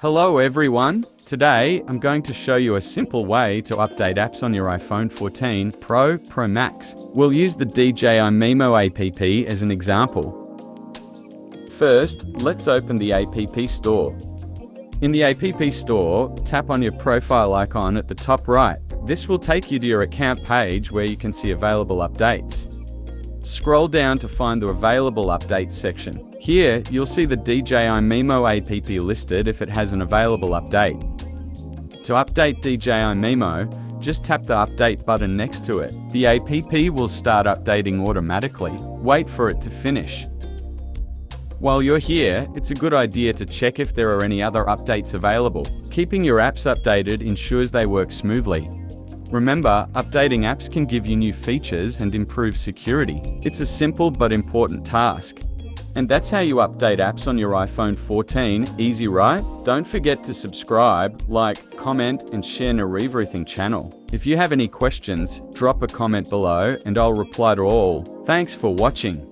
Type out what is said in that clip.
Hello everyone! Today, I'm going to show you a simple way to update apps on your iPhone 14 Pro Max. We'll use the DJI Mimo app as an example. First, let's open the App Store. In the App Store, tap on your profile icon at the top right. This will take you to your account page where you can see available updates. Scroll down to find the available updates section. Here, you'll see the DJI Mimo app listed if it has an available update. To update DJI Mimo, just tap the update button next to it. The app will start updating automatically. Wait for it to finish. While you're here, it's a good idea to check if there are any other updates available. Keeping your apps updated ensures they work smoothly. Remember, updating apps can give you new features and improve security. It's a simple but important task. And that's how you update apps on your iPhone 14, easy right? Don't forget to subscribe, like, comment and share Everything channel. If you have any questions, drop a comment below and I'll reply to all. Thanks for watching.